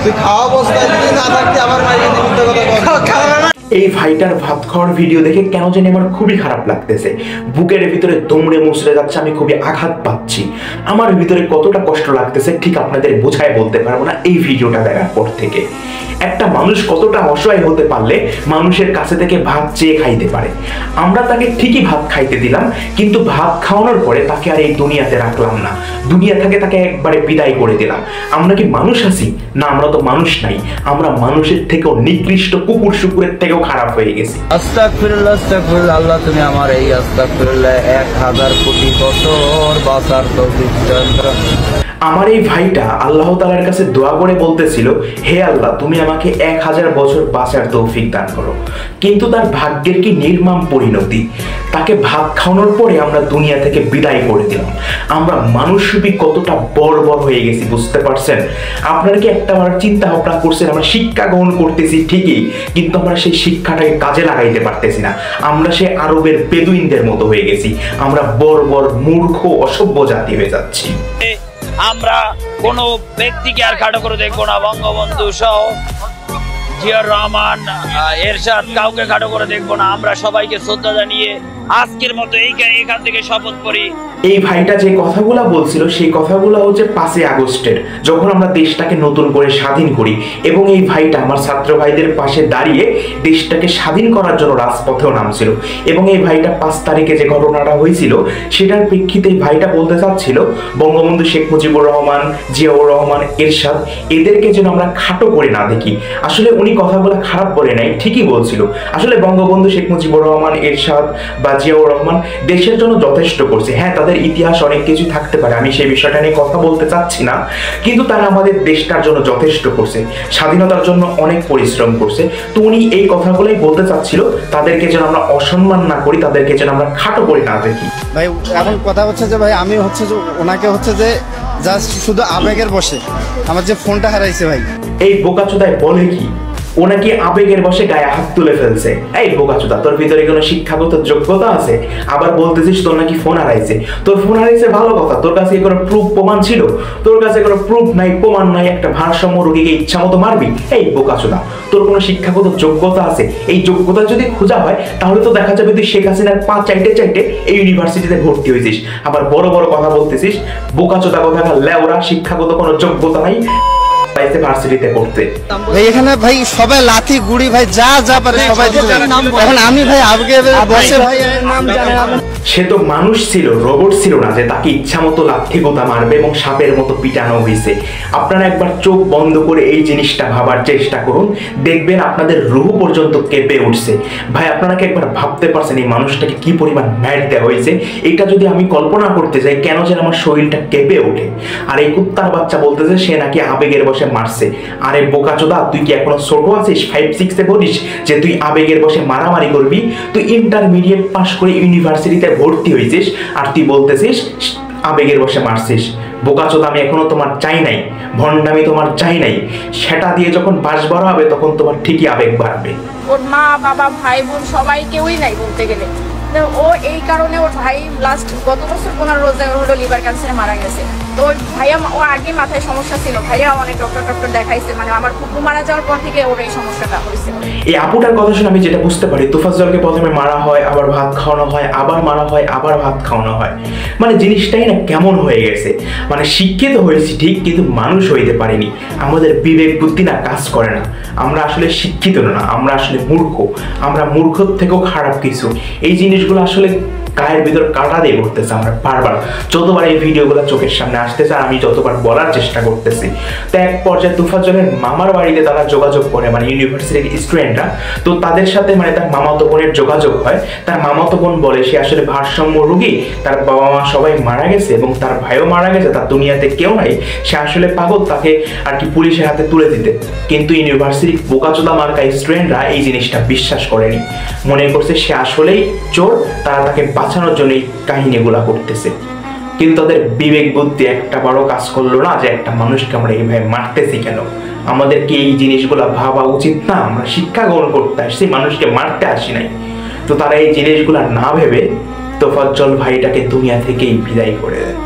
তুই খাওয়া অবস্থায় যদি না থাকতি আমার মাইকে মিথ্যা কথা বল। এই ভাইটার ভাত খাওয়ার ভিডিও দেখে কেন জানি আমার খুবই খারাপ লাগতেছে, বুকের ভিতরে দমড়ে মুচড়ে যাচ্ছে, আমি খুবই আঘাত পাচ্ছি। আমার ভিতরে কতটা কষ্ট লাগতেছে ঠিক আপনাদের বোঝায় বলতে পারবো না। এই ভিডিওটা দেখার পর থেকে একটা মানুষ কতটা অসহায় হতে পারলে মানুষের কাছে থেকে ভাত চেয়ে খাইতে পারে। আমরা তাকে ঠিকই ভাত খাইতে দিলাম, কিন্তু ভাত খাওয়ানোর পরে তাকে আর এই দুনিয়াতে রাখলাম না, দুনিয়া থেকে তাকে একবারে বিদায় করে দিলাম। আমরা কি মানুষ আছি? না, আমরা তো মানুষ নাই, আমরা মানুষের থেকেও নিকৃষ্ট, কুকুর শুকুরের থেকেও খারাপ হয়ে গেছি। আস্তাগফিরুল্লাহ আস্তাগফিরুল্লাহ। আল্লাহ তুমি আমার এই আস্তাগফিরুল্লাহ 1000 কোটি বছর বাঁচার তৌফিক দান করো। আমার এই ভাইটা আল্লাহ তাআলার কাছে দোয়া করে বলতেছিল, হে আল্লাহ তুমি আমাকে 1000 বছর বাঁচার তৌফিক দান করো। কিন্তু তার ভাগ্যের কি নির্মম পরিণতি, তাকে ভাত খাওয়ানোর পরে আমরা দুনিয়া থেকে বিদায় করে দিলাম। আমরা মানুষরূপী কতটা বর্বর হয়ে গেছি বুঝতে পারছেন? আপনারা কি একটাবার চিন্তা ভাবনা করছেন? আমরা শিক্ষা গ্রহণ করতেছি ঠিকই, কিন্তু আমরা সেই শিক্ষাটাকে কাজে লাগাইতে পারতেছি না। আমরা সেই আরবের বেদুইনদের মতো হয়ে গেছি। আমরা বর্বর, মূর্খ, অসভ্য জাতি হয়ে যাচ্ছি। আমরা কোনো ব্যক্তিকে আর খাটো করে দেখবো না। বঙ্গবন্ধু সহ জিয়াউর রহমান, এরশাদ, কাউকে খাটো করে দেখবো না। আমরা সবাইকে শ্রদ্ধা জানিয়ে আজকের মতো এখান থেকে শপথ করি। এই ভাইটা যে কথাগুলো বলছিল সেই কথাগুলো হচ্ছে 5ই আগস্টের, যখন আমরা দেশটাকে নতুন করে স্বাধীন করি, এবং এই ভাইটা আমার ছাত্র ভাইদের পাশে দাঁড়িয়ে দেশটাকে স্বাধীন করার জন্য রাজপথেও নামছিল। এবং এই ভাইটা 5 তারিখে যে ঘটনাটা হয়েছিল সেটার প্রেক্ষিতে এই ভাইটা বলতে চাচ্ছিল বঙ্গবন্ধু শেখ মুজিবুর রহমান, জিয়াউর রহমান, এরশাদ এদেরকে যেন আমরা খাটো করে না দেখি। আসলে উনি কথাগুলো খারাপ বলে নাই, ঠিকই বলছিল। আসলে বঙ্গবন্ধু শেখ মুজিবুর রহমান, এরশাদ বা জিয়াউর রহমান দেশের জন্য যথেষ্ট করছে। হ্যাঁ, তাদের ইতিহাস অনেক কিছু থাকতে পারে, আমি সেই বিষয়টা নিয়ে কথা বলতে চাচ্ছি না, কিন্তু তারা আমাদের দেশটার জন্য যথেষ্ট করছে, স্বাধীনতার জন্য অনেক পরিশ্রম করছে। তো উনি এই কথাগুলোই বলতে চাচ্ছিল, তাদেরকে যেন আমরা অসম্মান না করি, তাদেরকে যেন আমরা খাটো করে না দেখি। ভাই এখন কথা হচ্ছে যে ভাই আমি হচ্ছে যে ওনাকে হচ্ছে যে জাস্ট শুধু আবেগের বসে আমার যে ফোনটা হারাইছে ভাই। এই বোকাচোদায় বলে কি ও নাকি আবেগের বসে গায়ে হাত তুলে ফেলছে। এই বোকাচোদা, তোর ভিতরে কোনো শিক্ষাগত যোগ্যতা আছে? আবার বলতেছিস তোর নাকি ফোন হারাইছে। তোর ফোন হারাইছে ভালো কথা, তোর কাছে কোনো প্রুফ প্রমাণ ছিল? তোর কাছে কোনো প্রুফ নাই, প্রমাণ নাই, একটা ভারসাম্য রোগীকে ইচ্ছা মতো মারবি? এই বোকাচোদা, তোর কোনো শিক্ষাগত যোগ্যতা আছে? এই যোগ্যতা যদি খোঁজা হয় তাহলে তো দেখা যাবে তুই শেখ হাসিনার পা চাইতে চাইতে এই ইউনিভার্সিটিতে ভর্তি হয়েছিস, আবার বড় বড় কথা বলতেছিস। বোকাচোদা কথা, লেওরা, শিক্ষাগত কোনো যোগ্যতা নাই ভার্সিটিতে পড়তে। ভাই এখানে ভাই সবাই লাঠি গুড়ি ভাই যা যা পারে সবাই দিচ্ছে। এখন আমি ভাই আগে বসে ভাই নাম জানেন। সে তো মানুষ ছিল, রোবট ছিল না যে তাকে ইচ্ছা মতো লাঠি গোতা মারবে এবং সাপের মতো পিটানো হয়েছে। আপনারা একবার চোখ বন্ধ করে এই জিনিসটা ভাবার চেষ্টা করুন, দেখবেন আপনাদের রুহ পর্যন্ত কেঁপে উঠছে। ভাই আপনারা কি একবার ভাবতে পারছেন এই মানুষটাকে কি পরিমাণ ম্যাড দেওয়া হয়েছে? এটা যদি আমি কল্পনা করতে যাই কেন যেন আমার শরীরটা কেঁপে ওঠে। আর এই কুত্তার বাচ্চা বলতেছে সে নাকি আবেগের বসে মারছে। আরে বোকাচোদা, তুই কি এখনো ছোট আছিস? 5-6-এ পড়িস যে তুই আবেগের বসে মারামারি করবি? তুই ইন্টারমিডিয়েট পাস করে ইউনিভার্সিটিতে ভর্তি হয়েছিস আর তুই বলতেছিস আবেগের বসে মারছিস। বোকাচোদা, আমি এখনো তোমার চাই নাই, ভণ্ডামি তোমার চাই নাই। সেটা দিয়ে যখন বাস বড় হবে তখন তোমার ঠিকই আবেগ বাড়বে। ওর মা, বাবা, ভাই, বোন সবাই কেউই নাই বলতে গেলে। ও এই কারণে ওর ভাই লাস্ট গত বছর 15 রোজে হলো লিভার ক্যান্সারে মারা গেছে। তো ওর ভাইয়া, ও আগে মাথায় সমস্যা ছিল, ভাইয়া অনেক ডক্টর দেখাইছে, মানে আমার কুকুর মারা যাওয়ার পর থেকে ওর এই সমস্যাটা হয়েছে। এই আপুটার কথা শুনে আমি যেটা বুঝতে পারি, তোফাজ্জলকে প্রথমে মারা হয়, আবার ভাত খাওয়ানো হয়, আবার মারা হয়, আবার ভাত খাওয়ানো হয়। মানে জিনিসটাই না কেমন হয়ে গেছে। মানে শিক্ষিত হয়েছি ঠিক, কিন্তু মানুষ হইতে পারিনি। আমাদের বিবেক বুদ্ধি না কাজ করে না। আমরা আসলে শিক্ষিত না, আমরা আসলে মূর্খ। আমরা মূর্খর থেকেও খারাপ কিছু। এই জিনিসগুলো আসলে গায়ের ভিতর কাটা দিয়ে করতেছে। আমরা বারবার যতবার এই ভিডিওগুলো চোখের সামনে আসতেছে আর আমি যতবার বলার চেষ্টা করতেছি, তো এক পর্যায়ে তোফাজ্জলের মামার বাড়িতে তারা যোগাযোগ করে, মানে ইউনিভার্সিটির স্টুডেন্টরা। তো তাদের সাথে মানে তার মামাতো বোনের যোগাযোগ হয়। তার মামাতো বোন বলে সে আসলে ভারসাম্য রোগী, তার বাবা মা সবাই মারা গেছে এবং তার ভাইও মারা গেছে, তার দুনিয়াতে কেউ নাই, সে আসলে পাগল, তাকে আর কি পুলিশের হাতে তুলে দিতে। কিন্তু ইউনিভার্সিটির বোকাচোদা মার্কা স্টুডেন্টরা এই জিনিসটা বিশ্বাস করেনি, মনে করছে সে আসলেই চোর, তারা তাকে বাঁচানোর জন্য এই কাহিনীগুলা করতেছে। কিন্তু তাদের বিবেক বুদ্ধি একটা বড় কাজ করলো না যে একটা মানুষকে আমরা এইভাবে মারতেছি কেন। আমাদেরকে এই জিনিসগুলা ভাবা উচিত না? আমরা শিক্ষা গ্রহণ করতে আসছি, মানুষকে মারতে আসি নাই। তো তারা এই জিনিসগুলা না ভেবে তোফাজ্জল ভাইটাকে দুনিয়া থেকেই বিদায় করে দেয়।